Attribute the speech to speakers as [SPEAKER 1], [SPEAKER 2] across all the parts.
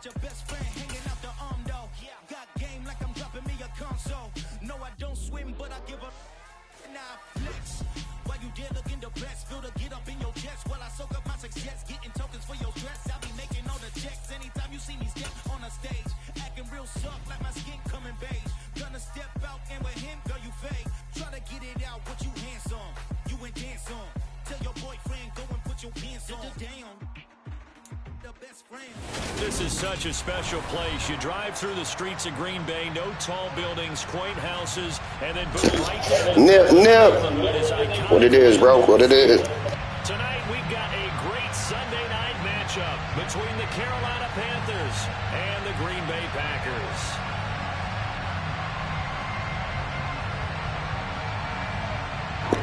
[SPEAKER 1] got your best friend hanging out the arm though. Got game like I'm dropping me a console. No, I don't swim, but I give up. Now flex. While you there looking the best, feel the get up in your chest while I soak up my success, getting tokens for your stress. I'll be making all the checks anytime you see me step on a stage, acting real soft like my skin coming beige. Gonna step out and with him, girl, you fake. Try to get it out, what you handsome, you ain't dance on. Tell your boyfriend go and put your pants on. Down.
[SPEAKER 2] This is such a special place. You drive through the streets of Green Bay, no tall buildings, quaint houses, and then boom, right there.
[SPEAKER 3] Nip. What it is, bro? What it is?
[SPEAKER 2] Tonight we've got a great Sunday night matchup between the Carolina Panthers and the Green Bay Packers.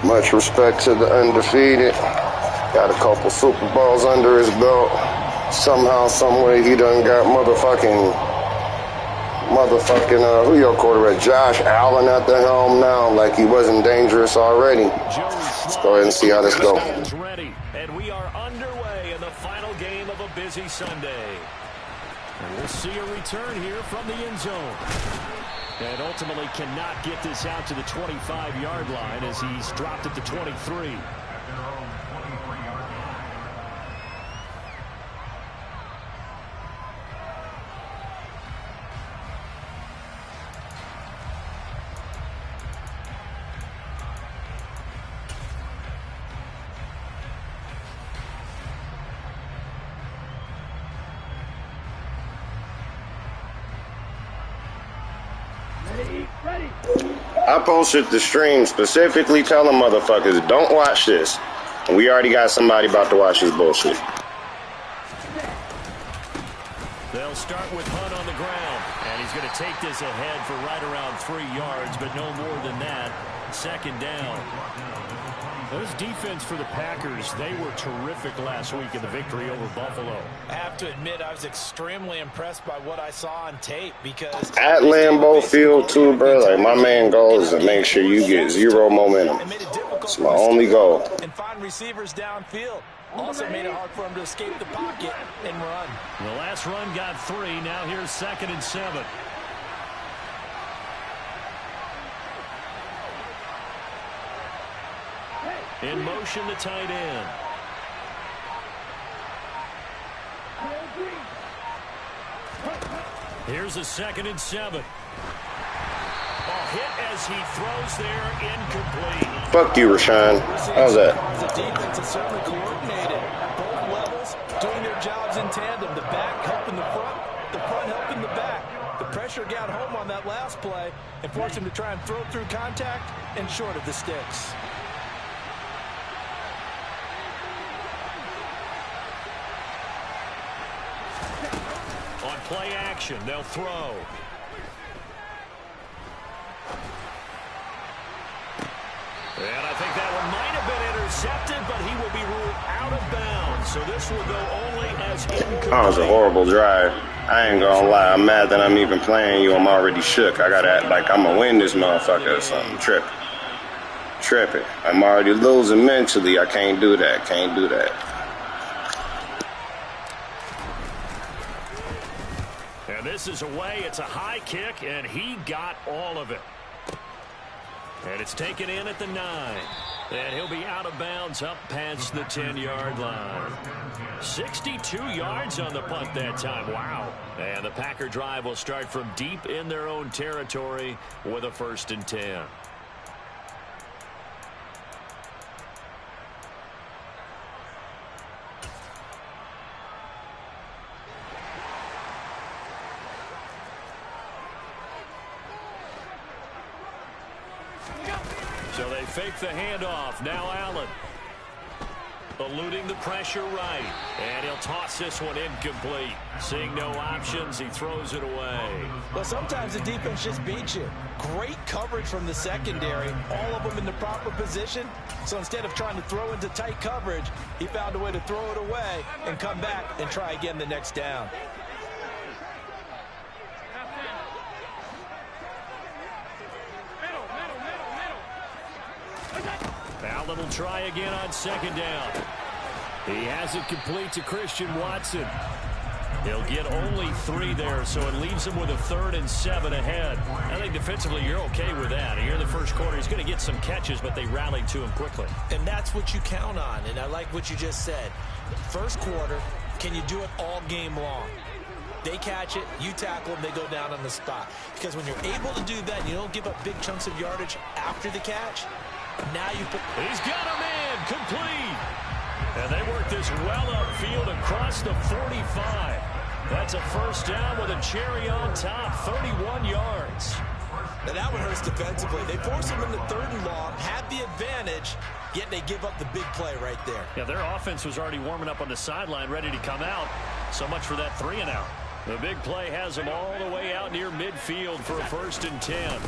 [SPEAKER 3] Much respect to the undefeated. Got a couple Super Bowls under his belt. Somehow, someway, he done got motherfucking, who your quarterback? Josh Allen at the helm now, like he wasn't dangerous already. Let's go ahead and see how this goes.
[SPEAKER 2] Ready, and we are underway in the final game of a busy Sunday. And we'll see a return here from the end zone. And ultimately cannot get this out to the 25-yard line as he's dropped at the 23.
[SPEAKER 3] I posted the stream specifically telling motherfuckers, don't watch this. We already got somebody about to watch this bullshit.
[SPEAKER 2] They'll start with Hunt on the ground, and he's going to take this ahead for right around 3 yards, but no more than that. Second down. Those defense for the Packers, they were terrific last week in the victory over Buffalo.
[SPEAKER 4] I have to admit, I was extremely impressed by what I saw on tape because
[SPEAKER 3] at Lambeau Field too, bro. Like, my main goal is to make sure you get zero momentum. It's my only goal.
[SPEAKER 4] And find receivers downfield. Also made it hard for him to escape the pocket and run.
[SPEAKER 2] The last run got 3. Now here's 2nd and 7. In motion, the tight end. Here's a 2nd and 7. Hit as he throws there, incomplete.
[SPEAKER 3] Fuck you, Rashawn. How's that?
[SPEAKER 4] The defense is certainly coordinated. Both levels doing their jobs in tandem. The back helping the front helping the back. The pressure got home on that last play and forced him to try and throw through contact and short of the sticks.
[SPEAKER 2] On play action, they'll throw. And I think that one might have been intercepted, but he will be ruled out of bounds. So this will go only as incomplete.
[SPEAKER 3] Oh, it's a horrible drive. I ain't gonna lie. I'm mad that I'm even playing you. I'm already shook. I gotta act like I'm gonna win this motherfucker or something. Tripping. I'm already losing mentally. I can't do that. Can't do that.
[SPEAKER 2] And this is away. It's a high kick, and he got all of it. And it's taken in at the 9. And he'll be out of bounds up past the 10-yard line. 62 yards on the punt that time. Wow. And the Packer drive will start from deep in their own territory with a 1st and 10. So they fake the handoff. Now Allen. Eluding the pressure right. And he'll toss this one incomplete. Seeing no options, he throws it away.
[SPEAKER 4] Well, sometimes the defense just beats you. Great coverage from the secondary. All of them in the proper position. So instead of trying to throw into tight coverage, he found a way to throw it away and come back and try again the next down.
[SPEAKER 2] Allen will try again on 2nd down. He has it complete to Christian Watson. He'll get only 3 there, so it leaves him with a 3rd and 7 ahead. I think defensively you're okay with that. Here in the first quarter, he's going to get some catches, but they rallied to him quickly.
[SPEAKER 4] And that's what you count on, and I like what you just said. First quarter, can you do it all game long? They catch it, you tackle them, they go down on the spot. Because when you're able to do that, and you don't give up big chunks of yardage after the catch, now you put...
[SPEAKER 2] He's got him in, complete. And they work this well upfield across the 45. That's a first down with a cherry on top, 31 yards.
[SPEAKER 4] Now that one hurts defensively. They force him into 3rd and long, have the advantage, yet they give up the big play right there.
[SPEAKER 2] Yeah, their offense was already warming up on the sideline, ready to come out. So much for that 3 and out. The big play has them all the way out near midfield for a 1st and 10.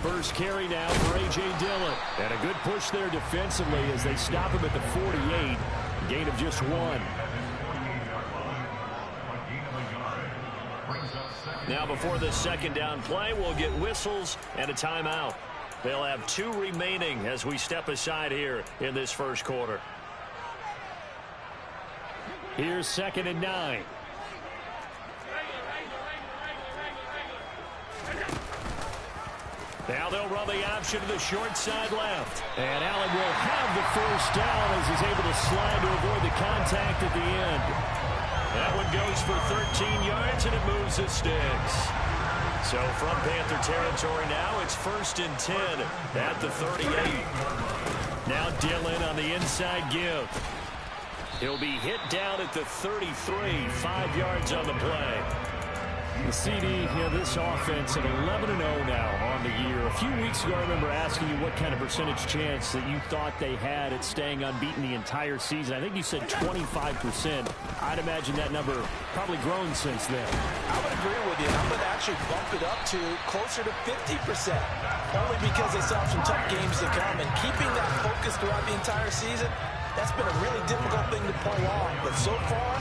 [SPEAKER 2] First carry now for A.J. Dillon. And a good push there defensively as they stop him at the 48. Gain of just 1. Now before the 2nd down play, we'll get whistles and a timeout. They'll have 2 remaining as we step aside here in this first quarter. Here's 2nd and 9. Now they'll run the option to the short side left. And Allen will have the first down as he's able to slide to avoid the contact at the end. That one goes for 13 yards, and it moves the sticks. So from Panther territory now, it's 1st and 10 at the 38. Now Dillon on the inside give. He'll be hit down at the 33, 5 yards on the play. The CD, this offense at 11-0 now on the year. A few weeks ago, I remember asking you what kind of percentage chance that you thought they had at staying unbeaten the entire season. I think you said 25%. I'd imagine that number probably grown since then.
[SPEAKER 4] I would agree with you. I'm going to actually bump it up to closer to 50%. Only because they still have some tough games to come. And keeping that focus throughout the entire season, that's been a really difficult thing to pull off. But so far,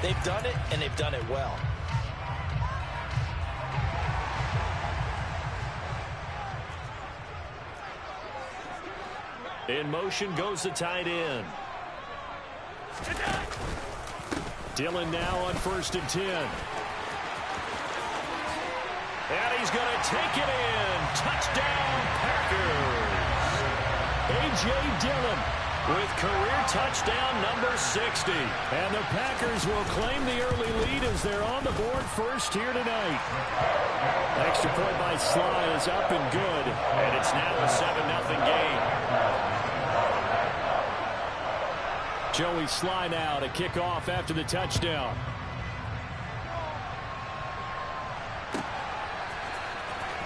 [SPEAKER 4] they've done it, and they've done it well.
[SPEAKER 2] In motion goes the tight end. Dillon now on 1st and 10. And he's going to take it in. Touchdown, Packers. A.J. Dillon with career touchdown number 60. And the Packers will claim the early lead as they're on the board first here tonight. Extra point by Sly is up and good. And it's now a 7-0 game. Joey Sly now to kick off after the touchdown.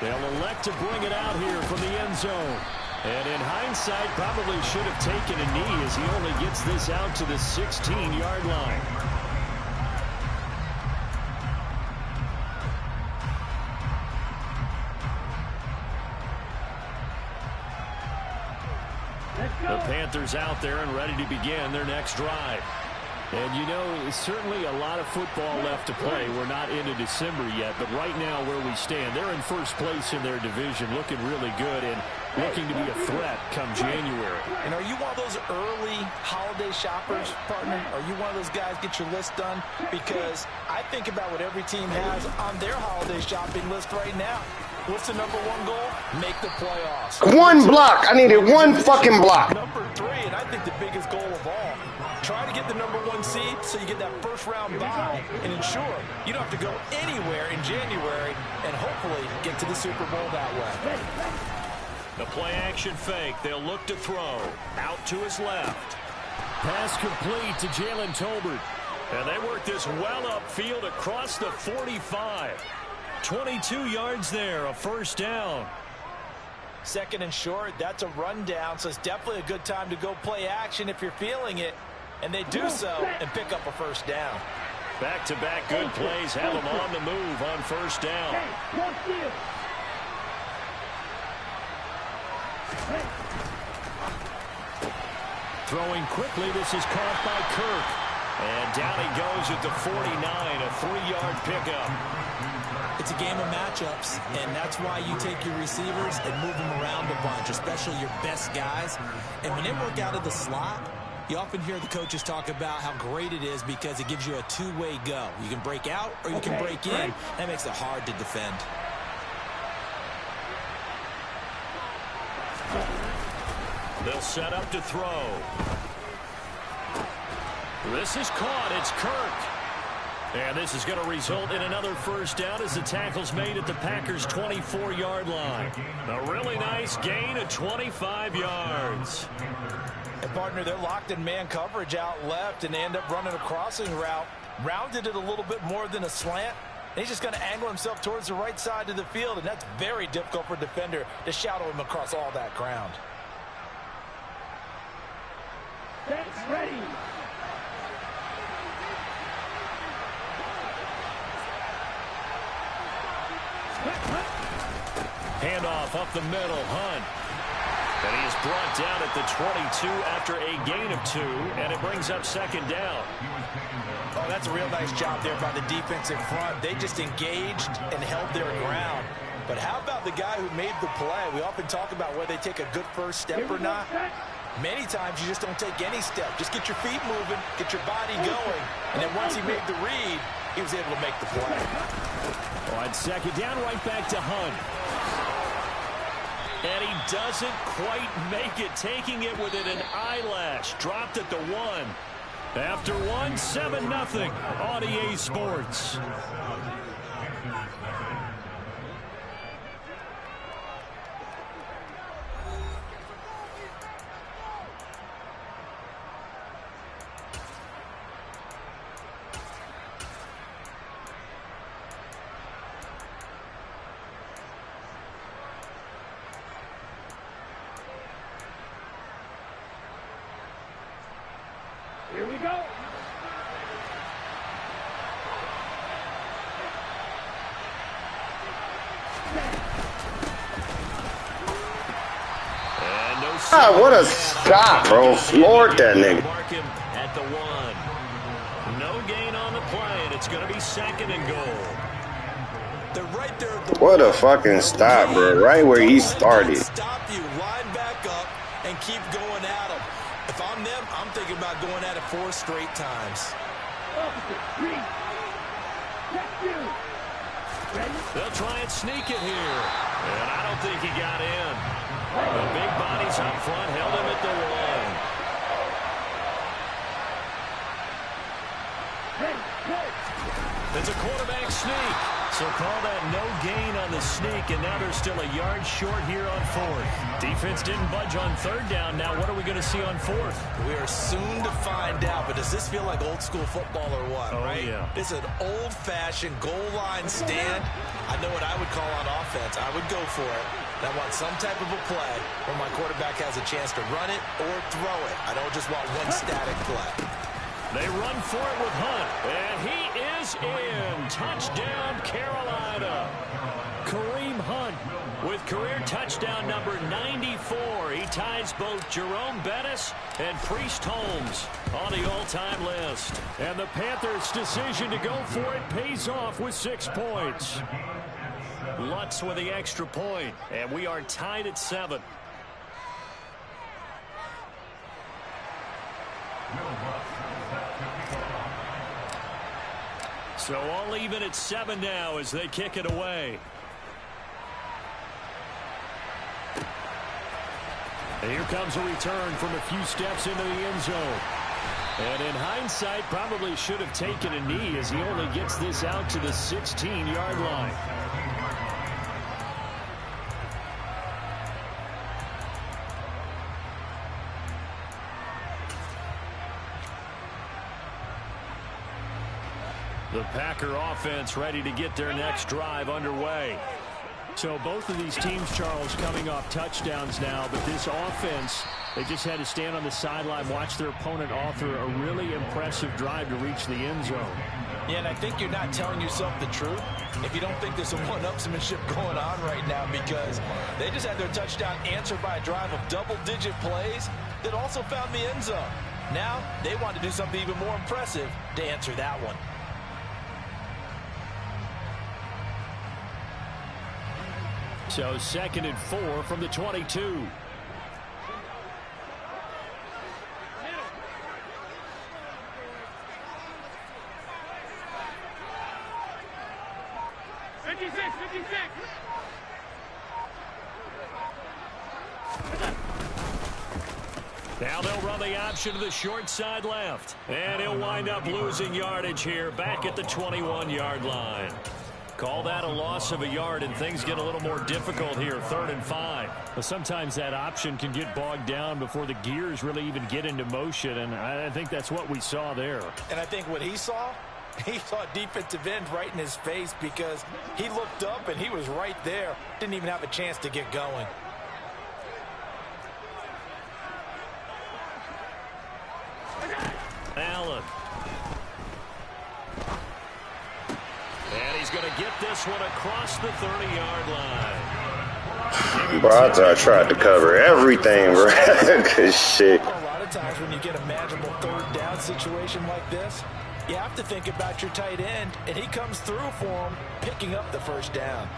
[SPEAKER 2] They'll elect to bring it out here from the end zone. And in hindsight, probably should have taken a knee as he only gets this out to the 16-yard line. The Panthers out there and ready to begin their next drive. And, certainly a lot of football left to play. We're not into December yet, but right now where we stand, they're in first place in their division, looking really good and looking to be a threat come January.
[SPEAKER 4] And are you one of those early holiday shoppers, partner? Are you one of those guys get your list done? Because I think about what every team has on their holiday shopping list right now. What's the number 1 goal? Make the playoffs.
[SPEAKER 3] 1 block. I needed 1 fucking block.
[SPEAKER 4] Number 3, and I think the biggest goal of all, try to get the number 1 seed so you get that first-round bye and ensure you don't have to go anywhere in January and hopefully get to the Super Bowl that way.
[SPEAKER 2] The play-action fake. They'll look to throw. Out to his left. Pass complete to Jalen Tolbert. And they work this well upfield across the 45. 22 yards there, a first down.
[SPEAKER 4] 2nd and short, that's a rundown, so it's definitely a good time to go play action if you're feeling it. And they do so and pick up a first down.
[SPEAKER 2] Back-to-back good plays have them on the move on first down. Throwing quickly, this is caught by Kirk. And down he goes at the 49, a 3-yard pickup.
[SPEAKER 4] It's a game of matchups, and that's why you take your receivers and move them around a bunch, especially your best guys. And when they work out of the slot, You often hear the coaches talk about how great it is because it gives you a two-way go. You can break out or you can break in. That makes it hard to defend.
[SPEAKER 2] They'll set up to throw. This is caught. It's Kirk. And this is going to result in another first down as the tackle's made at the Packers' 24-yard line. A really nice gain of 25 yards.
[SPEAKER 4] And partner, they're locked in man coverage out left, and they end up running a crossing route. Rounded it a little bit more than a slant. And he's just going to angle himself towards the right side of the field, and that's very difficult for a defender to shadow him across all that ground.
[SPEAKER 1] That's ready.
[SPEAKER 2] Handoff up the middle, Hunt. And he is brought down at the 22 after a gain of 2, and it brings up second down.
[SPEAKER 4] Oh, that's a real nice job there by the defense in front. They just engaged and held their ground. But how about the guy who made the play? We often talk about whether they take a good first step or not. Many times you just don't take any step. Just get your feet moving, get your body going. And then once he made the read, he was able to make the play.
[SPEAKER 2] On second down, right back to Hunt. And he doesn't quite make it, taking it within an eyelash. Dropped at the 1. After 1, 7-0 on EA Sports.
[SPEAKER 1] Here we go.
[SPEAKER 2] And no
[SPEAKER 3] What a stop, bro. Floored that nigga.
[SPEAKER 2] Mark him at the 1. No gain on the play, and it's going to be second and goal.
[SPEAKER 4] They're right there at the
[SPEAKER 3] What a fucking stop, bro. Right where he started.
[SPEAKER 4] Stop you, line back up, and keep going at them. If I'm them, I'm thinking about going at it 4 straight times.
[SPEAKER 2] They'll try and sneak it here. And I don't think he got in. The big bodies up front held him at the 1. It's a quarterback sneak. So call that no gain on the sneak, and now they're still a yard short here on 4th. Defense didn't budge on 3rd down. Now what are we going to see on 4th?
[SPEAKER 4] We are soon to find out, but does this feel like old school football or what, right?
[SPEAKER 2] Yeah.
[SPEAKER 4] This is an old-fashioned goal line stand. I know what I would call on offense. I would go for it. And I want some type of a play where my quarterback has a chance to run it or throw it. I don't just want one static play.
[SPEAKER 2] They run for it with Hunt, and he is in. Touchdown, Carolina. Kareem Hunt with career touchdown number 94. He ties both Jerome Bettis and Priest Holmes on the all-time list. And the Panthers' decision to go for it pays off with 6 points. Lutz with the extra point, and we are tied at 7. So all even at 7 now as they kick it away. And here comes a return from a few steps into the end zone. And in hindsight, probably should have taken a knee as he only gets this out to the 16-yard line. The Packer offense ready to get their next drive underway. So both of these teams, Charles, coming off touchdowns now, but this offense, they just had to stand on the sideline, watch their opponent author a really impressive drive to reach the end zone.
[SPEAKER 4] Yeah, and I think you're not telling yourself the truth if you don't think there's some one-upsmanship going on right now, because they just had their touchdown answered by a drive of double-digit plays that also found the end zone. Now they want to do something even more impressive to answer that one.
[SPEAKER 2] So 2nd and 4 from the 22. Now they'll run the option to the short side left. And he'll wind up losing yardage here back at the 21-yard line. Call that a loss of a yard, and things get a little more difficult here, 3rd and 5.
[SPEAKER 5] Well, sometimes that option can get bogged down before the gears really even get into motion, and I think that's what we saw there.
[SPEAKER 4] And I think what he saw defensive end right in his face, because he looked up and he was right there. Didn't even have a chance to get going.
[SPEAKER 2] Allen. And he's going to get this one across the 30-yard line.
[SPEAKER 3] Bro, I tried to cover everything, bro. Good shit.
[SPEAKER 4] A lot of times when you get a manageable 3rd down situation like this, you have to think about your tight end, and he comes through for him, picking up the 1st down.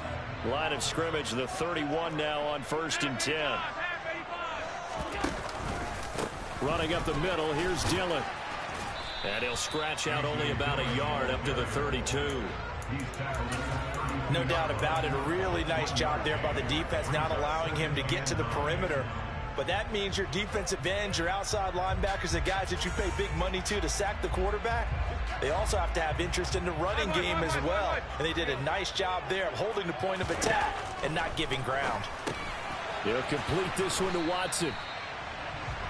[SPEAKER 2] Line of scrimmage, the 31 now on 1st and 10.
[SPEAKER 5] Running up the middle, here's Dillon.
[SPEAKER 2] And he'll scratch out only about a yard up to the 32.
[SPEAKER 4] No doubt about it. A really nice job there by the defense, not allowing him to get to the perimeter. But that means your defensive ends, your outside linebackers, the guys that you pay big money to sack the quarterback, they also have to have interest in the running game as well. And they did a nice job there of holding the point of attack and not giving ground.
[SPEAKER 5] They'll complete this one to Watson.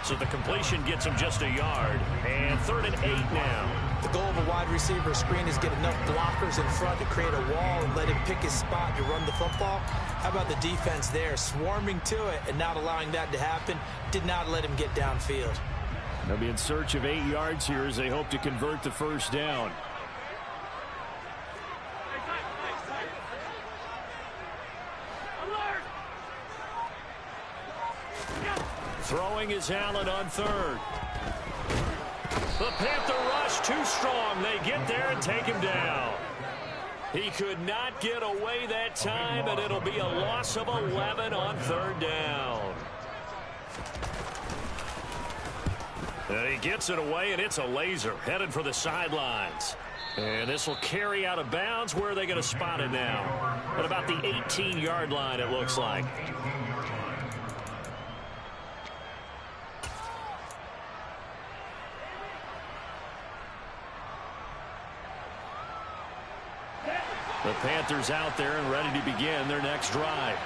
[SPEAKER 2] So the completion gets him just a yard. And 3rd and 8 now.
[SPEAKER 4] The goal of a wide receiver screen is get enough blockers in front to create a wall and let him pick his spot to run the football. How about the defense there, swarming to it and not allowing that to happen? Did not let him get downfield.
[SPEAKER 5] They'll be in search of 8 yards here as they hope to convert the 1st down.
[SPEAKER 2] Throwing is Allen on 3rd. The Panther rush too strong. They get there and take him down. He could not get away that time, and it'll be a loss of 11 on 3rd down. And he gets it away, and it's a laser headed for the sidelines. And this will carry out of bounds. Where are they going to spot it now? At about the 18-yard line, it looks like. The Panthers out there and ready to begin their next drive.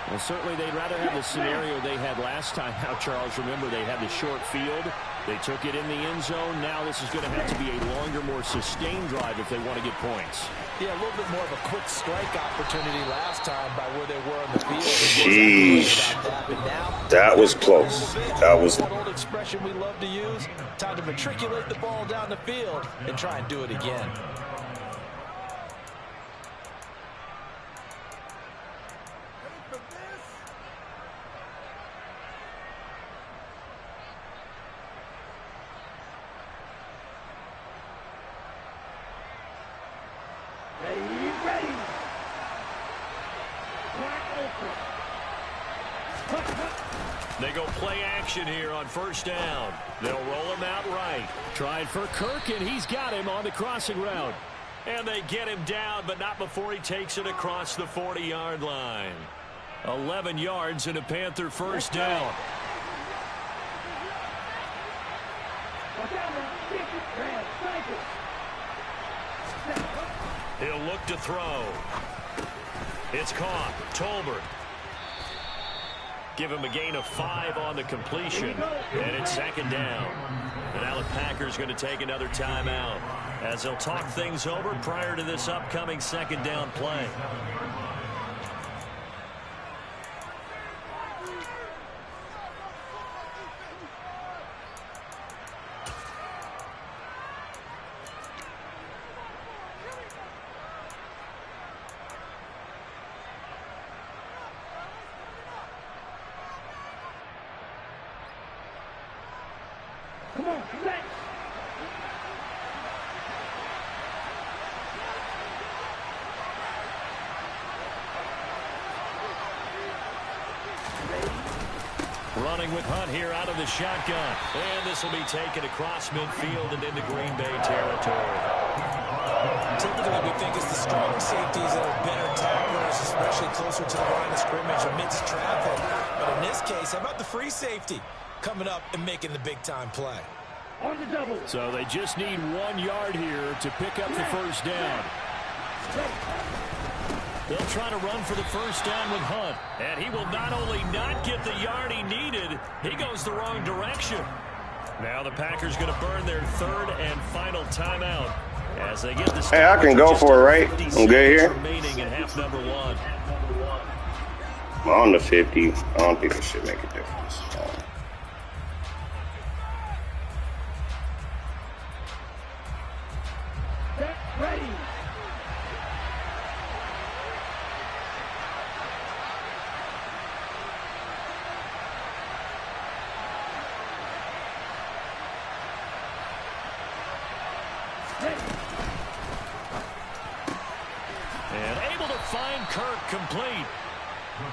[SPEAKER 5] Well, certainly they'd rather have the scenario they had last time out, Charles. Remember, they had the short field. They took it in the end zone. Now this is going to have to be a longer, more sustained drive if they want to get points.
[SPEAKER 4] Yeah, a little bit more of a quick strike opportunity last time by where they were in the field.
[SPEAKER 3] Sheesh. That was close. That was...
[SPEAKER 4] That old expression we love to use. Time to matriculate the ball down the field and try and do it again.
[SPEAKER 2] They go play action here on 1st down. They'll roll him out right.
[SPEAKER 5] Tried for Kirk, and he's got him on the crossing route.
[SPEAKER 2] And they get him down, but not before he takes it across the 40-yard line. 11 yards and a Panther 1st down. He'll look to throw. It's caught. Tolbert. Give him a gain of 5 on the completion. And it's 2nd down. And now the Packers going to take another timeout as they'll talk things over prior to this upcoming 2nd down play. Running with Hunt here out of the shotgun. And this will be taken across midfield and into Green Bay territory.
[SPEAKER 4] Typically, we think it's the strong safeties that are better tacklers, especially closer to the line of scrimmage amidst traffic. But in this case, how about the free safety coming up and making the big-time play?
[SPEAKER 5] So they just need 1 yard here to pick up the first down. They'll try to run for the first down with Hunt. And he will not only not get the yard he needed, he goes the wrong direction. Now the Packers going to burn their third and final timeout as they get the
[SPEAKER 3] Hey, I can go for it, right? I'm good here.
[SPEAKER 5] Remaining in half number 1.
[SPEAKER 3] I'm on the 50. I don't think it should make a difference.
[SPEAKER 1] Ready.
[SPEAKER 5] And able to find Kirk complete.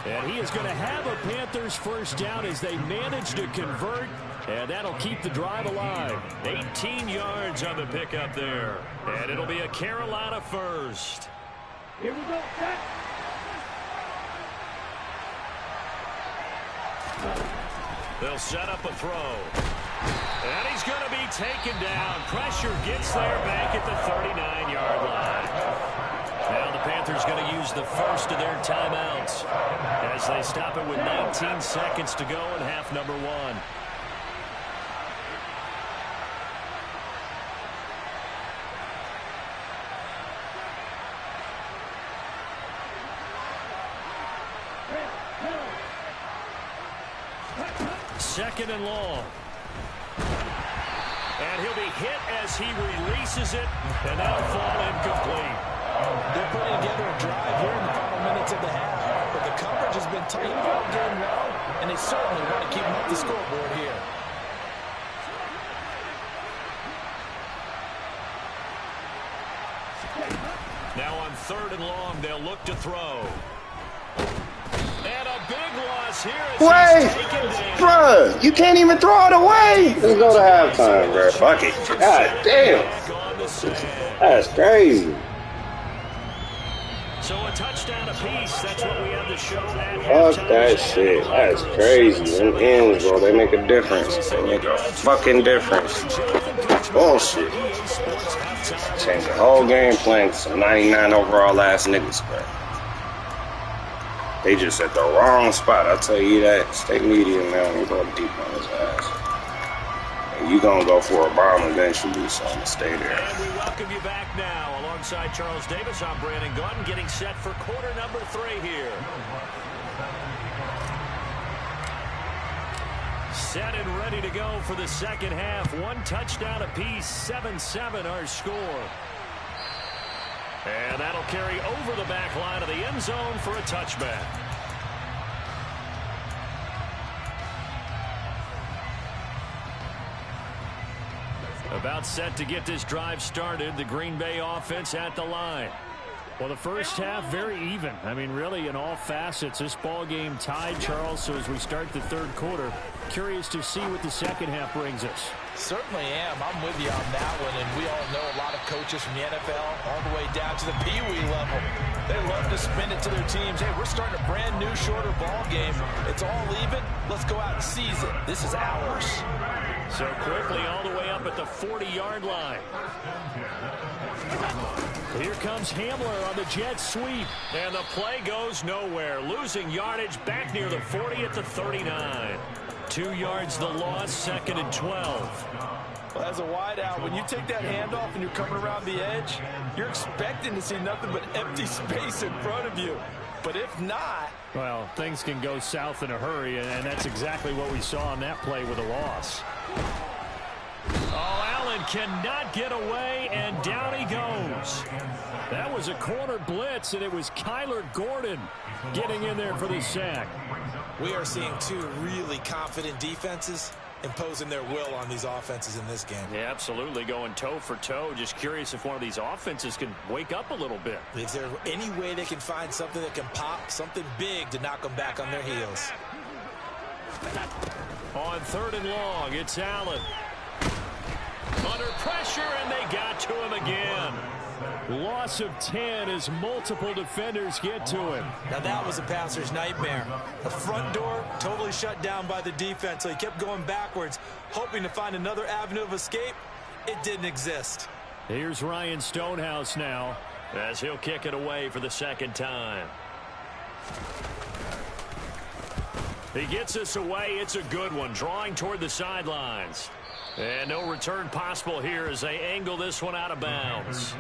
[SPEAKER 5] And he is going to have a Panthers first down as they manage to convert. And that'll keep the drive alive. 18 yards on the pickup there. And it'll be a Carolina first.
[SPEAKER 1] Here we go. Set.
[SPEAKER 5] They'll set up a throw. And he's going to be taken down. Pressure gets there back at the 39-yard line. Now the Panthers going to use the first of their timeouts as they stop it with 19 seconds to go in half number 1. Second and long. And he'll be hit as he releases it, and that'll fall incomplete.
[SPEAKER 4] They're putting together a drive here in the final minutes of the half, but the coverage has been tight all game long, and they certainly want to keep them up the scoreboard here.
[SPEAKER 5] Now on third and long, they'll look to throw. And a big loss here as
[SPEAKER 3] Wait,
[SPEAKER 5] he's taken down.
[SPEAKER 3] bruh, you can't even throw it away. Let's go to halftime, bruh. Fuck it. God damn.
[SPEAKER 5] Back on the sand.
[SPEAKER 3] That's crazy.
[SPEAKER 5] So a touchdown apiece. That's what we have to show at
[SPEAKER 3] Fuck
[SPEAKER 5] halftime.
[SPEAKER 3] that shit. That's crazy. Them ends, bro, they make a difference. They make a fucking difference. Bullshit. Change the whole game plan to some 99 overall ass niggas, bro. They just at the wrong spot. I'll tell you that. Stay medium, man. You go deep on his ass. And you gonna go for a bomb eventually, so I'm gonna stay there.
[SPEAKER 5] And we welcome you back now. Alongside Charles Davis, I'm Brandon Gunn, getting set for quarter number 3 here. Set and ready to go for the second half. 1 touchdown apiece, 7-7 our score. And that'll carry over the back line of the end zone for a touchback. About set to get this drive started. The Green Bay offense at the line. Well, the first half, very even. I mean, really, in all facets, this ball game tied, Charles. So as we start the third quarter, curious to see what the second half brings us.
[SPEAKER 4] Certainly am. I'm with you on that one, and we all know a lot of coaches from the NFL all the way down to the Pee-wee level. They love to spin it to their teams. Hey, we're starting a brand new, shorter ball game. It's all even. Let's go out and seize it. This is ours.
[SPEAKER 5] So quickly all the way up at the 40-yard line. Here comes Hamler on the jet sweep. And the play goes nowhere. Losing yardage back near the 40 at the 39. 2 yards the loss, 2nd and 12.
[SPEAKER 4] Well, as a wideout, when you take that handoff and you're coming around the edge, you're expecting to see nothing but empty space in front of you. But if not...
[SPEAKER 5] Well, things can go south in a hurry, and that's exactly what we saw on that play with a loss. Oh, Allen cannot get away, and down he goes. That was a corner blitz, and it was Kyler Gordon getting in there for the sack.
[SPEAKER 4] We are seeing 2 really confident defenses imposing their will on these offenses in this game.
[SPEAKER 5] Yeah, absolutely, going toe for toe. Just curious if one of these offenses can wake up a little bit.
[SPEAKER 4] Is there any way they can find something that can pop, something big to knock them back on their heels?
[SPEAKER 5] On 3rd and long, it's Allen. Under pressure, and they got to him again. Loss of 10 as multiple defenders get to him.
[SPEAKER 4] Now that was a passer's nightmare. The front door totally shut down by the defense, so he kept going backwards, hoping to find another avenue of escape. It didn't exist.
[SPEAKER 5] Here's Ryan Stonehouse now, as he'll kick it away for the second time. He gets us away. It's a good one, drawing toward the sidelines. And no return possible here as they angle this one out of bounds.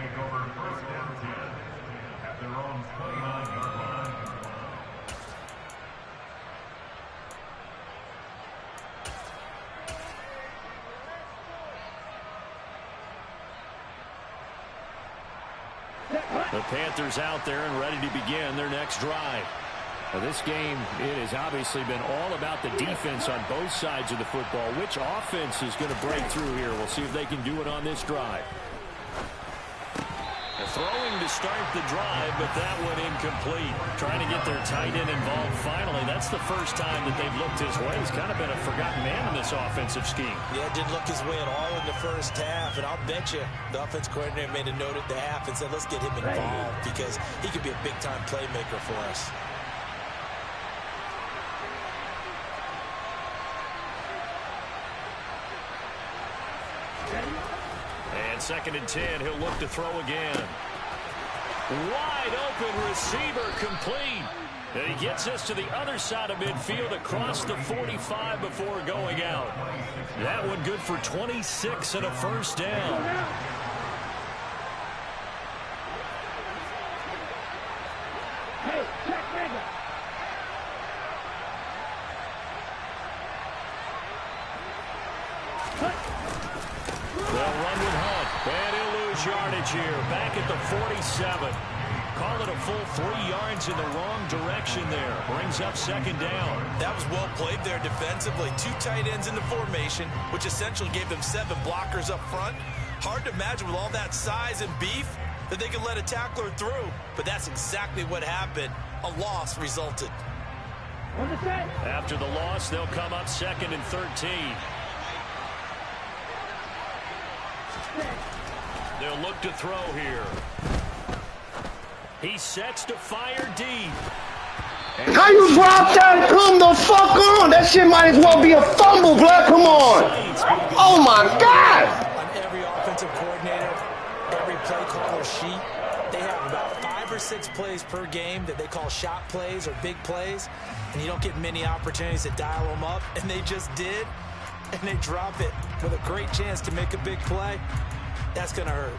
[SPEAKER 5] The Panthers out there and ready to begin their next drive. Now this game, it has obviously been all about the defense on both sides of the football. Which offense is going to break through here? We'll see if they can do it on this drive. Throwing to start the drive, but that one incomplete. Trying to get their tight end involved finally. That's the first time that they've looked his way. He's kind of been a forgotten man in this offensive scheme.
[SPEAKER 4] Yeah, didn't look his way at all in the first half, and I'll bet you the offense coordinator made a note at the half and said, let's get him involved because he could be a big-time playmaker for us.
[SPEAKER 5] And 2nd and 10, he'll look to throw again. Wide open receiver complete. And he gets us to the other side of midfield across the 45 before going out. That one good for 26 and a first down. Yardage here, back at the 47. Call it a full 3 yards in the wrong direction there. Brings up 2nd down.
[SPEAKER 4] That was well played there defensively. 2 tight ends in the formation, which essentially gave them 7 blockers up front. Hard to imagine with all that size and beef that they could let a tackler through. But that's exactly what happened. A loss resulted.
[SPEAKER 5] After the loss, they'll come up 2nd and 13. They'll look to throw here. He sets to fire deep.
[SPEAKER 3] How you drop that? Come the fuck on. That shit might as well be a fumble, blood. Come on. Oh, my God.
[SPEAKER 4] On every offensive coordinator, every play caller sheet, they have about 5 or 6 plays per game that they call shot plays or big plays, and you don't get many opportunities to dial them up, and they just did, and they drop it with a great chance to make a big play. That's going to hurt.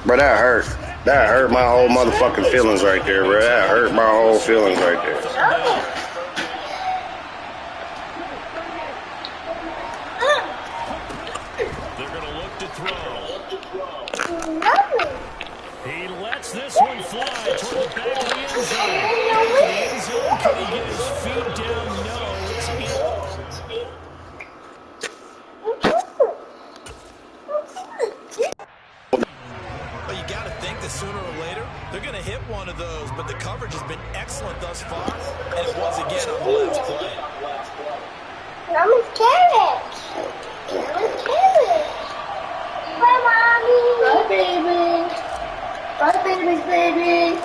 [SPEAKER 3] Bro, that hurt. That hurt my whole motherfucking feelings right there, bro. That hurt my whole feelings right there.
[SPEAKER 5] They're going to look to throw. He lets this one fly toward the back of the end zone. The end zone, can he get his feet down? No, it's in.
[SPEAKER 4] Sooner or later, they're going to hit one of those, but the coverage has been excellent thus far, and it was again on the last play.
[SPEAKER 6] Mama's carrots. Mama's carrots. Bye, Mommy. Bye, baby. Bye, babies, baby.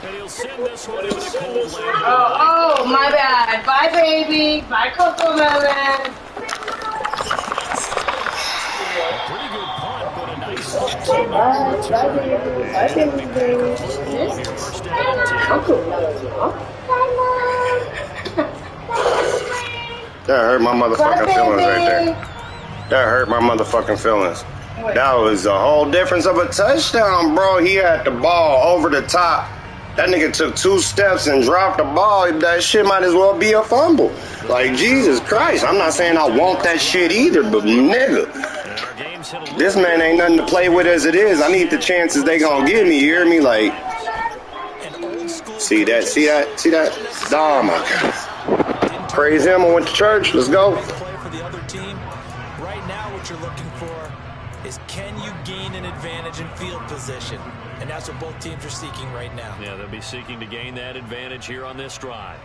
[SPEAKER 5] And he'll send this one into the cold land.
[SPEAKER 6] Oh, my bad. Bye, baby. Bye, Coco Melon.
[SPEAKER 5] Pretty good punt, but a nice
[SPEAKER 6] Bye, baby. Bye, baby. Coco Melon. Bye, Mom.
[SPEAKER 3] That hurt my motherfucking feelings right there. That hurt my motherfucking feelings. That was the whole difference of a touchdown, bro. He had the ball over the top. That nigga took 2 steps and dropped the ball. That shit might as well be a fumble. Like, Jesus Christ. I'm not saying I want that shit either, but nigga, this man ain't nothing to play with as it is. I need the chances they gonna give me. You hear me? Like, see that? See that? See that? Oh, my God. Praise him. I went to church. Let's go.
[SPEAKER 4] Play for the other team. Right now, what you're looking for is, can you gain an advantage in field position? And that's what both teams are seeking right now.
[SPEAKER 5] Yeah, they'll be seeking to gain that advantage here on this drive.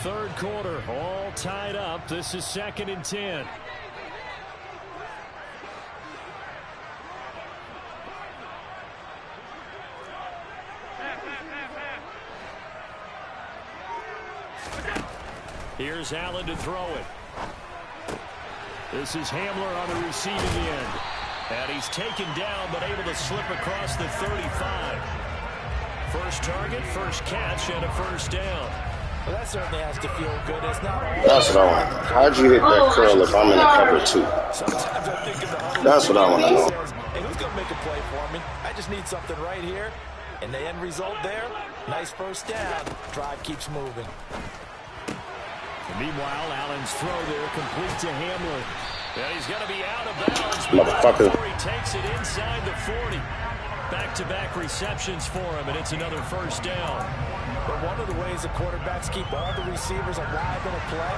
[SPEAKER 5] Third quarter, all tied up. This is 2nd and 10. Here's Allen to throw it. This is Hamler on the receiving end. And he's taken down, but able to slip across the 35. First target, first catch, and a first down.
[SPEAKER 4] Well, that certainly has to feel good. It's not all.
[SPEAKER 3] That's what I want. How'd you hit that curl if I'm in the cover 2?
[SPEAKER 4] Sometimes I think of the
[SPEAKER 3] That's what I want to know.
[SPEAKER 4] Hey, who's going to make a play for me? I just need something right here. And the end result there, nice first down. Drive keeps moving.
[SPEAKER 5] And meanwhile, Allen's throw there complete to Hamler. And he's going to be out of bounds.
[SPEAKER 3] Motherfucker.
[SPEAKER 5] He takes it inside the 40. Back-to-back receptions for him, and it's another first down.
[SPEAKER 4] But one of the ways the quarterbacks keep all the receivers alive in a play,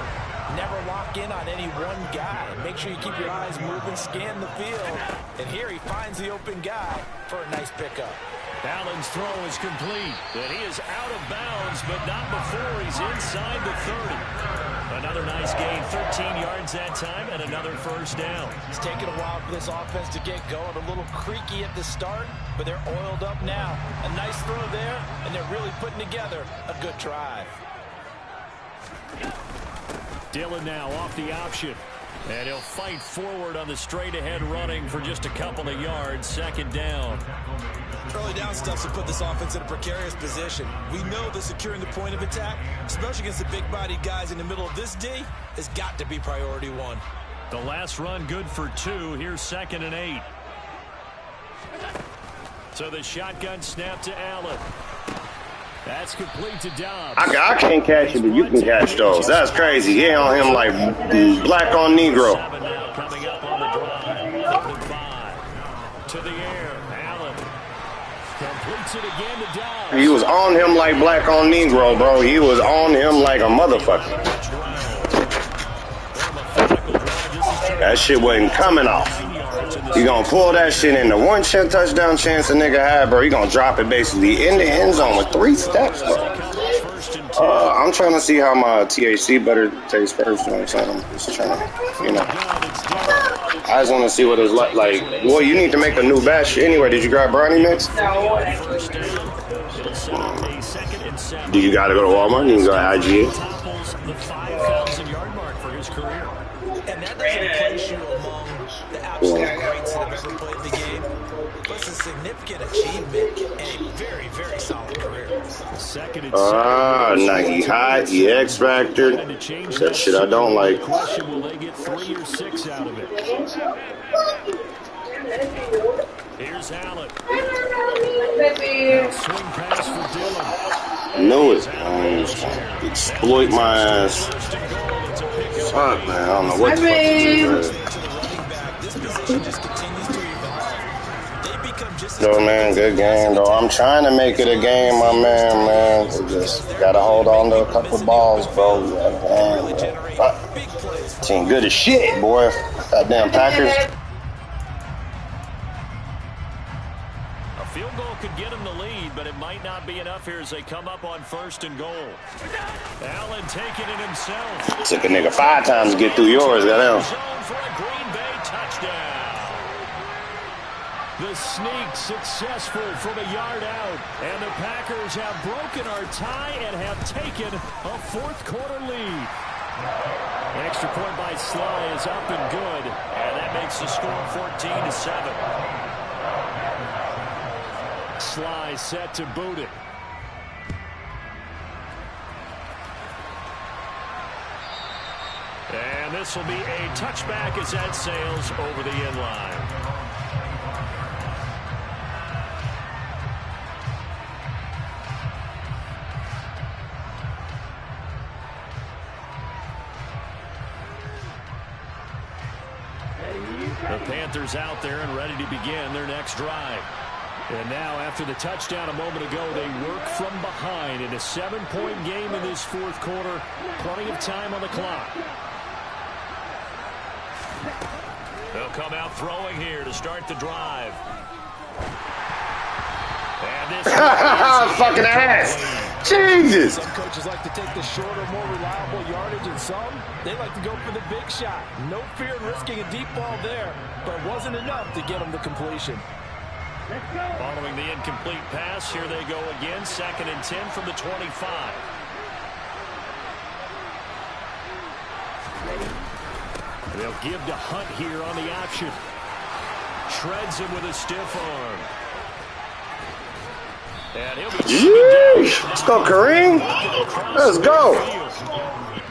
[SPEAKER 4] never lock in on any one guy. Make sure you keep your eyes moving, scan the field. And here he finds the open guy for a nice pickup.
[SPEAKER 5] Allen's throw is complete. And he is out of bounds, but not before he's inside the 30. Another nice gain, 13 yards that time, and another first down.
[SPEAKER 4] It's taken a while for this offense to get going. A little creaky at the start, but they're oiled up now. A nice throw there, and they're really putting together a good drive.
[SPEAKER 5] Dillon now off the option. And he'll fight forward on the straight-ahead running for just a couple of yards. Second down.
[SPEAKER 7] Early down stuff to put this offense in a precarious position. We know that securing the point of attack, especially against the big-bodied guys in the middle of this D, has got to be priority one.
[SPEAKER 5] The last run good for 2. Here's 2nd and 8. So the shotgun snap to Allen. That's complete to Dobbs.
[SPEAKER 3] I can't catch it, but you can catch those. That's crazy. Yeah, on him like black on Negro.
[SPEAKER 5] Now coming up on the drive. 5. To the air. Allen completes it again to Dobbs.
[SPEAKER 3] He was on him like black on Negro, bro. He was on him like a motherfucker. That shit wasn't coming off. You gonna pull that shit in the one touchdown chance a nigga had, bro. You gonna drop it basically in the end zone with 3 steps, bro. I'm trying to see how my THC butter tastes first. You know what I'm saying? I'm just trying to, you know. I just want to see what it's like. Like, boy, you need to make a new batch anyway. Did you grab brownie mix? Do you gotta go to Walmart? You can go to IGA.
[SPEAKER 5] The 5,000-yard mark for his career.
[SPEAKER 7] And that doesn't place you among the absolute greats that have ever played the game. But it's a significant achievement and a very, very solid career.
[SPEAKER 5] Second and 7.
[SPEAKER 3] Nah, he hot, he X-Factor. That shit I don't like.
[SPEAKER 5] Question, will they get 3 or 6 out of it? Here's Allen. Swing pass for Dillon.
[SPEAKER 3] Knew it. Exploit my ass. Fuck, man. I don't know what the fuck to do. Yo, man, good game, though. I'm trying to make it a game, my man. We just gotta hold on to a couple balls, bro. Team good as shit, boy. Goddamn Packers.
[SPEAKER 5] A field goal could get him the lead, but it might not be enough here as they come up on 1st and goal. Allen taking it himself.
[SPEAKER 3] Took a nigga 5 times to get through yours, goddamn.
[SPEAKER 5] Zone for a Green Bay touchdown. The sneak successful from a yard out. And the Packers have broken our tie and have taken a 4th quarter lead. An extra point by Sly is up and good. And that makes the score 14-7. Sly set to boot it. And this will be a touchback as that sails over the end line. The Panthers out there and ready to begin their next drive. And now, after the touchdown a moment ago, they work from behind in a 7-point game in this 4th quarter. Plenty of time on the clock. They'll come out throwing here to start the drive. And this
[SPEAKER 3] fucking ass. Jesus!
[SPEAKER 4] Some coaches like to take the shorter, more reliable yardage, and some, they like to go for the big shot. No fear in risking a deep ball there, but it wasn't enough to get them to completion.
[SPEAKER 2] Following the incomplete pass, here they go again. 2nd and 10 from the 25. They'll give to Hunt here on the option. Shreds him with a stiff arm. And he'll be
[SPEAKER 3] Let's go, Kareem. Let's go.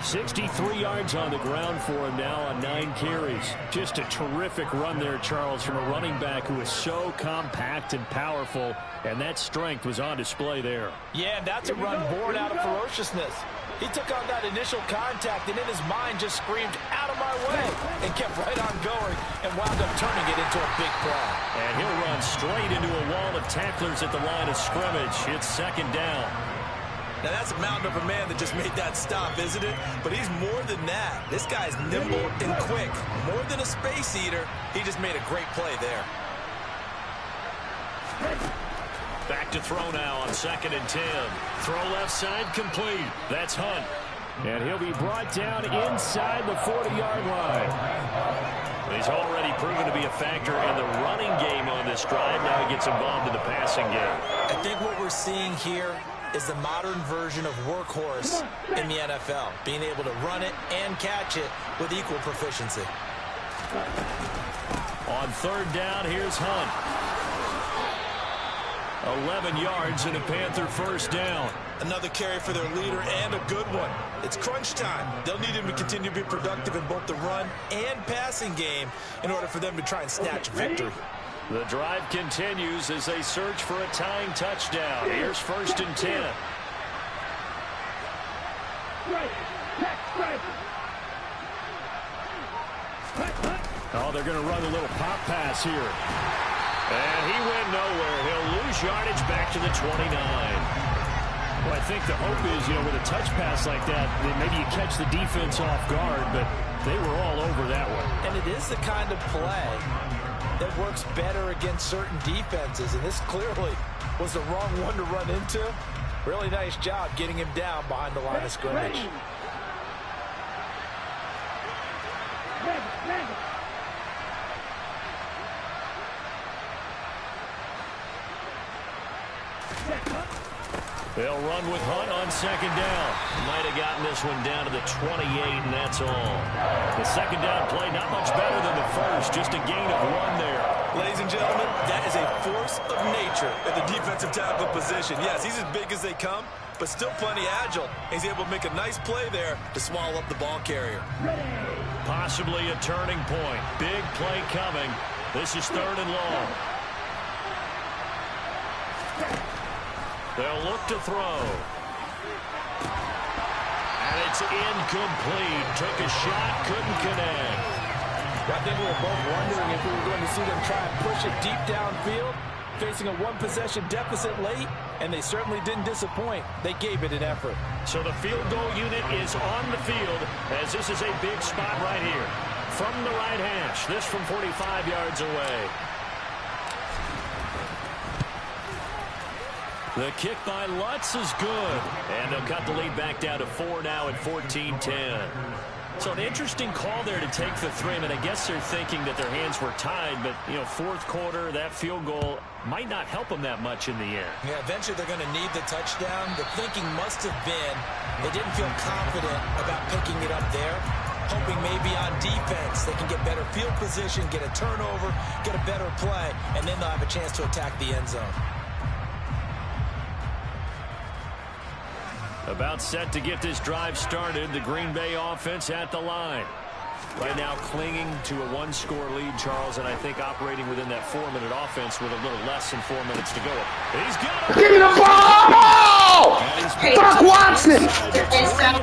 [SPEAKER 2] 63 yards on the ground for him now on 9 carries. Just a terrific run there, Charles, from a running back who is so compact and powerful, and that strength was on display there.
[SPEAKER 4] Yeah, that's a run born out of ferociousness. He took on that initial contact and in his mind just screamed, "Out of my way," and kept right on going and wound up turning it into a big play.
[SPEAKER 2] And he'll run straight into a wall of tacklers at the line of scrimmage. It's 2nd down.
[SPEAKER 7] Now that's a mountain of a man that just made that stop, isn't it? But he's more than that. This guy's nimble and quick. More than a space eater, he just made a great play there.
[SPEAKER 2] Back to throw now on 2nd and 10. Throw left side complete. That's Hunt. And he'll be brought down inside the 40-yard line. He's already proven to be a factor in the running game on this drive. Now he gets involved in the passing game.
[SPEAKER 7] I think what we're seeing here is the modern version of workhorse in the NFL, being able to run it and catch it with equal proficiency.
[SPEAKER 2] On 3rd down, here's Hunt. 11 yards and a Panther 1st down.
[SPEAKER 7] Another carry for their leader and a good one. It's crunch time. They'll need him to continue to be productive in both the run and passing game in order for them to try and snatch victory.
[SPEAKER 2] The drive continues as they search for a tying touchdown. Here's 1st and 10. Oh, they're going to run a little pop pass here. And he went nowhere. He'll lose yardage back to the 29. Well, I think the hope is, with a touch pass like that, maybe you catch the defense off guard, but they were all over that one.
[SPEAKER 4] And it is the kind of play that works better against certain defenses, and this clearly was the wrong one to run into. Really nice job getting him down behind the line of scrimmage.
[SPEAKER 2] They'll run with Hunt on 2nd down. Might have gotten this one down to the 28, and that's all. The 2nd down play not much better than the first, just a gain of 1 there.
[SPEAKER 7] Ladies and gentlemen, that is a force of nature at the defensive tackle position. Yes, he's as big as they come, but still plenty agile. He's able to make a nice play there to swallow up the ball carrier.
[SPEAKER 2] Possibly a turning point. Big play coming. This is 3rd and long. They'll look to throw. And it's incomplete. Took a shot, couldn't connect.
[SPEAKER 4] I think we were both wondering if we were going to see them try and push it deep downfield, facing a 1-possession deficit late, and they certainly didn't disappoint. They gave it an effort.
[SPEAKER 2] So the field goal unit is on the field, as this is a big spot right here. From the right hash, this from 45 yards away. The kick by Lutz is good. And they'll cut the lead back down to 4 now at 14-10. So an interesting call there to take the 3. I mean, I guess they're thinking that their hands were tied, but, 4th quarter, that field goal might not help them that much in the end.
[SPEAKER 7] Yeah, eventually they're going to need the touchdown. The thinking must have been they didn't feel confident about picking it up there, hoping maybe on defense they can get better field position, get a turnover, get a better play, and then they'll have a chance to attack the end zone.
[SPEAKER 2] About set to get this drive started. The Green Bay offense at the line. Right now clinging to a 1-score lead, Charles, and I think operating within that 4-minute offense with a little less than 4 minutes to go. He's got it.
[SPEAKER 3] Give me the ball! Fuck Watson!
[SPEAKER 2] At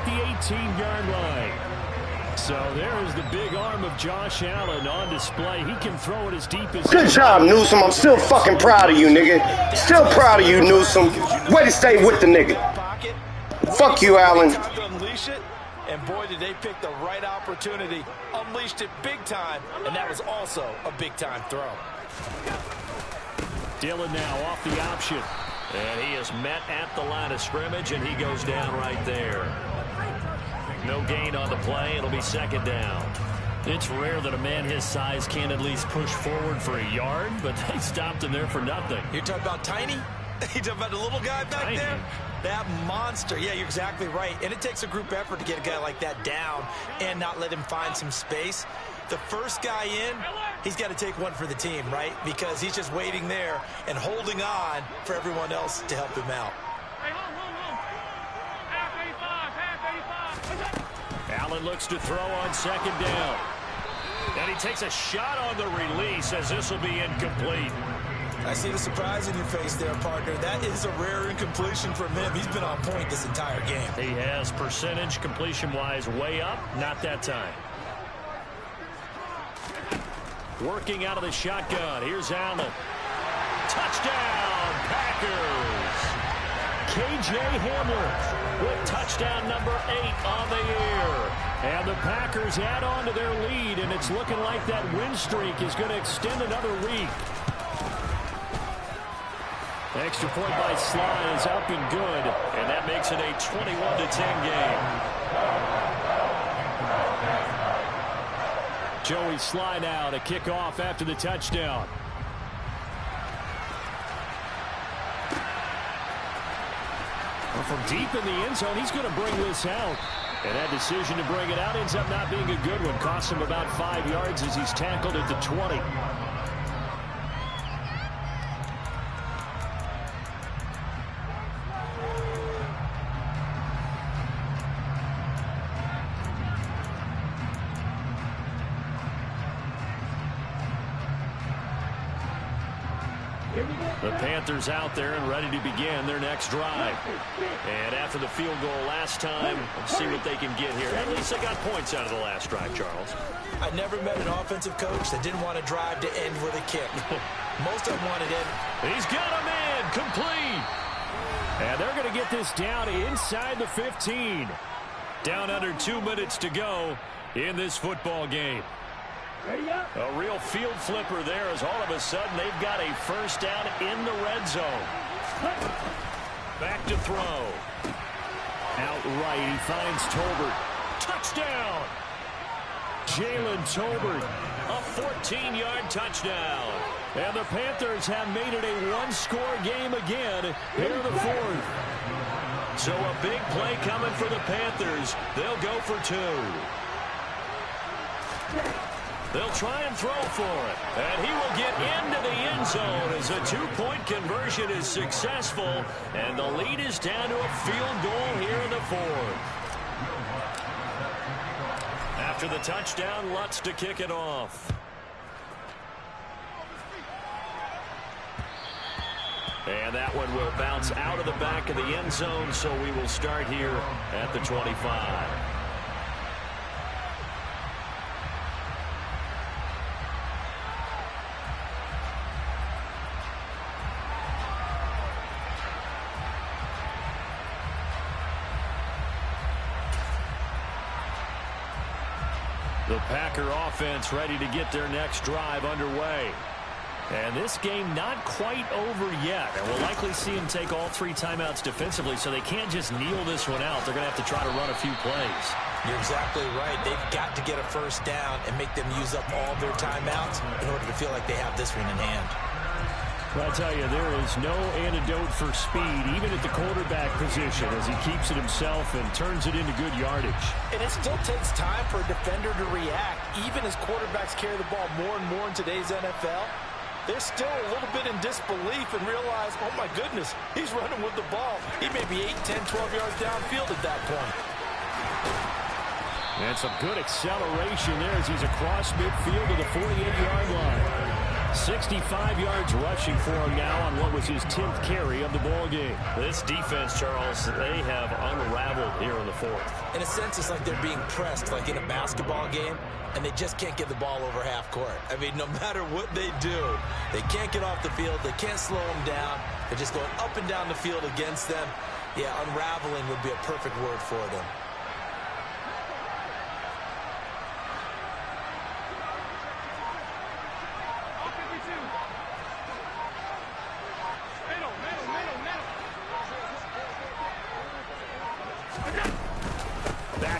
[SPEAKER 2] the 18-yard line. So there is the big arm of Josh Allen on display. He can throw it as deep as...
[SPEAKER 3] Good job, Newsom. I'm still fucking proud of you, nigga. Still proud of you, Newsom. Way to stay with the nigga. Fuck you, Allen.
[SPEAKER 4] Time to unleash it, and boy, did they pick the right opportunity. Unleashed it big time, and that was also a big-time throw.
[SPEAKER 2] Dillon now off the option. And he is met at the line of scrimmage, and he goes down right there. No gain on the play. It'll be second down.
[SPEAKER 5] It's rare that a man his size can't at least push forward for a yard, but they stopped him there for nothing.
[SPEAKER 7] You're talking about Tiny? You're talking about the little guy back there? That monster. Yeah, you're exactly right. And it takes a group effort to get a guy like that down and not let him find some space. The first guy in, he's got to take one for the team, right? Because he's just waiting there and holding on for everyone else to help him out.
[SPEAKER 2] Allen looks to throw on second down. And he takes a shot on the release as this will be incomplete.
[SPEAKER 7] I see the surprise in your face there, partner. That is a rare incompletion from him. He's been on point this entire game.
[SPEAKER 2] He has percentage completion-wise way up. Not that time. Working out of the shotgun. Here's Allen. Touchdown, Packers. K.J. Hamler with touchdown number 8 on the year. And the Packers add on to their lead, and it's looking like that win streak is going to extend another week. Extra point by Sly is up and good, and that makes it a 21-10 game. Joey Sly now to kick off after the touchdown. Well, from deep in the end zone, he's going to bring this out. And that decision to bring it out ends up not being a good one. Costs him about 5 yards as he's tackled at the 20. The Panthers out there and ready to begin their next drive. And after the field goal last time, let's see what they can get here. At least they got points out of the last drive, Charles.
[SPEAKER 7] I never met an offensive coach that didn't want to drive to end with a kick. Most of them wanted it.
[SPEAKER 2] He's got him in, complete. And they're going to get this down inside the 15. Down under 2 minutes to go in this football game. A real field flipper there as all of a sudden they've got a first down in the red zone. Back to throw. Outright, he finds Tolbert. Touchdown! Jalen Tolbert, a 14-yard touchdown. And the Panthers have made it a one-score game again here in the fourth. So a big play coming for the Panthers. They'll go for 2. They'll try and throw for it. And he will get into the end zone as a 2-point conversion is successful. And the lead is down to a field goal here in the fourth. After the touchdown, Lutz to kick it off. And that one will bounce out of the back of the end zone, so we will start here at the 25. The Packer offense ready to get their next drive underway. And this game not quite over yet. And we'll likely see them take all 3 timeouts defensively, so they can't just kneel this one out. They're going to have to try to run a few plays.
[SPEAKER 7] You're exactly right. They've got to get a first down and make them use up all their timeouts in order to feel like they have this one in hand.
[SPEAKER 2] Well, I tell you, there is no antidote for speed, even at the quarterback position, as he keeps it himself and turns it into good yardage.
[SPEAKER 4] And it still takes time for a defender to react, even as quarterbacks carry the ball more and more in today's NFL. They're still a little bit in disbelief and realize, oh my goodness, he's running with the ball. He may be 8, 10, 12 yards downfield at that point.
[SPEAKER 2] And some good acceleration there as he's across midfield to the 48-yard line. 65 yards rushing for him now on what was his 10th carry of the ball game. This defense, Charles, they have unraveled here in the fourth.
[SPEAKER 7] In a sense, it's like they're being pressed like in a basketball game, and they just can't get the ball over half court. I mean, no matter what they do, they can't get off the field. They can't slow them down. They're just going up and down the field against them. Yeah, unraveling would be a perfect word for them.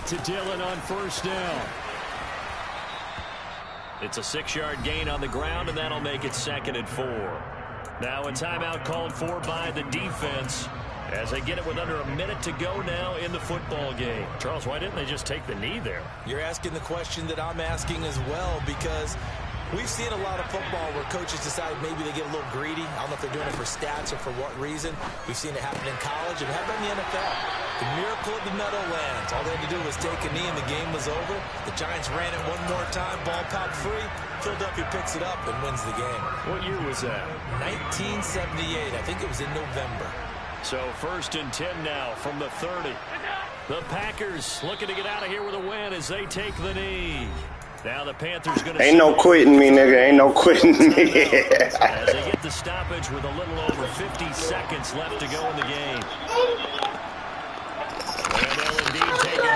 [SPEAKER 5] to Dillon on first down. It's a 6-yard gain on the ground, and that'll make it 2nd and 4. Now a timeout called for by the defense as they get it with under a minute to go now in the football game. Charles, why didn't they just take the knee there?
[SPEAKER 7] You're asking the question that I'm asking as well, because we've seen a lot of football where coaches decide maybe they get a little greedy. I don't know if they're doing it for stats or for what reason. We've seen it happen in college and happen in the NFL. The miracle of the Meadowlands. All they had to do was take a knee and the game was over. The Giants ran it one more time. Ball popped free. Philadelphia picks it up and wins the game.
[SPEAKER 5] What year was that?
[SPEAKER 7] 1978. I think it was in November.
[SPEAKER 5] So 1st and 10 now from the 30. The Packers looking to get out of here with a win as they take the knee. Now the Panthers going to...
[SPEAKER 3] Ain't no quitting me, nigga. Ain't no quitting me.
[SPEAKER 5] As they get the stoppage with a little over 50 seconds left to go in the game. And they'll indeed take a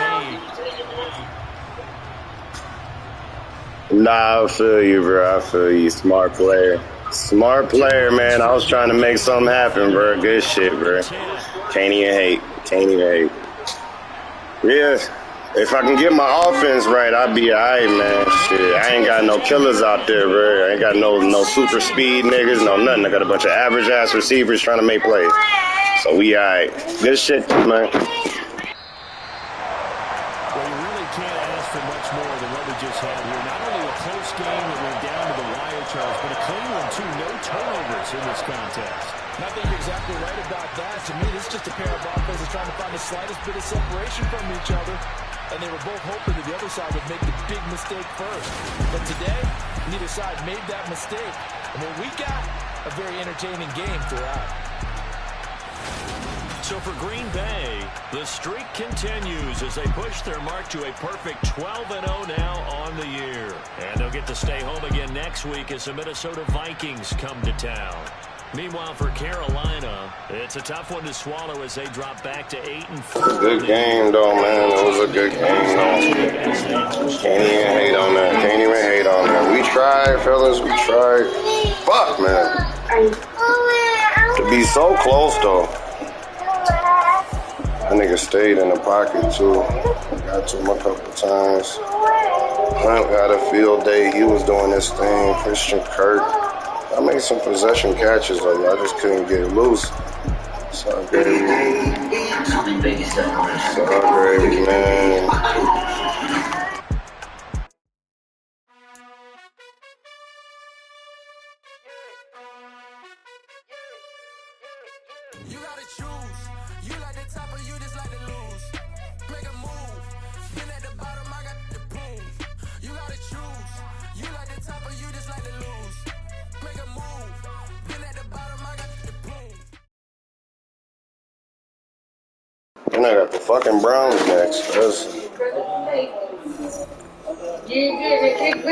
[SPEAKER 5] knee.
[SPEAKER 3] Nah, I feel you, bro. I feel you. Smart player. Smart player, man. I was trying to make something happen, bro. Good shit, bro. Can't even hate. Can't even hate. Yeah. If I can get my offense right, I'll be all right, man. Shit, I ain't got no killers out there, bro. I ain't got no super speed niggas, no nothing. I got a bunch of average-ass receivers trying to make plays. So we all right. Good shit, man.
[SPEAKER 5] Well, you really can't ask for much more than what we just had here. Not only a close game that went down to the wire, Charles, but a clean one, too. No turnovers in this contest.
[SPEAKER 4] And I think you're exactly right about that. To me, this is just a pair of offenses trying to find the slightest bit of separation from each other. And they were both hoping that the other side would make the big mistake first. But today, neither side made that mistake. And what we got, a very entertaining game throughout.
[SPEAKER 5] So for Green Bay, the streak continues as they push their mark to a perfect 12-0 now on the year. And they'll get to stay home again next week as the Minnesota Vikings come to town. Meanwhile, for Carolina, it's a tough one to swallow as they drop back to 8-4.
[SPEAKER 3] Good game, though, man. It was a good game, though. Can't even hate on that. Can't even hate on that. We tried, fellas. We tried. Fuck, man. To be so close, though. That nigga stayed in the pocket, too. Got to him a couple times. Hunt got a field day. He was doing this thing. Christian Kirk. I made some possession catches, though. I just couldn't get loose. So gravy. So gravy, man.
[SPEAKER 1] You gotta choose. You like the top or you just like to lose. Make a move. Been at the bottom, I got the prove. You gotta choose. You like the top or you just like to lose. Make a move. Been at the bottom, I got the prove.
[SPEAKER 3] And I got the fucking Browns next.
[SPEAKER 6] We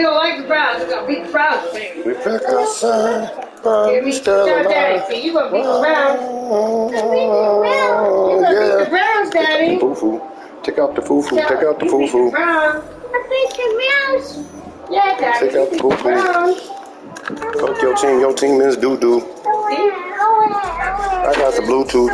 [SPEAKER 6] don't like the Browns. We're going to beat the Browns, baby.
[SPEAKER 3] We pick outside, but we still
[SPEAKER 6] Daddy,
[SPEAKER 3] alive.
[SPEAKER 6] see, you going to beat the Browns. You going to beat the Browns, Daddy.
[SPEAKER 3] Foo-foo. Take out the foo-foo. Take out the foo-foo.
[SPEAKER 6] I beat the Browns. Yeah, Daddy.
[SPEAKER 3] Take out the foo-foo. Fuck your team. Your team is doo-doo. I got the Bluetooth.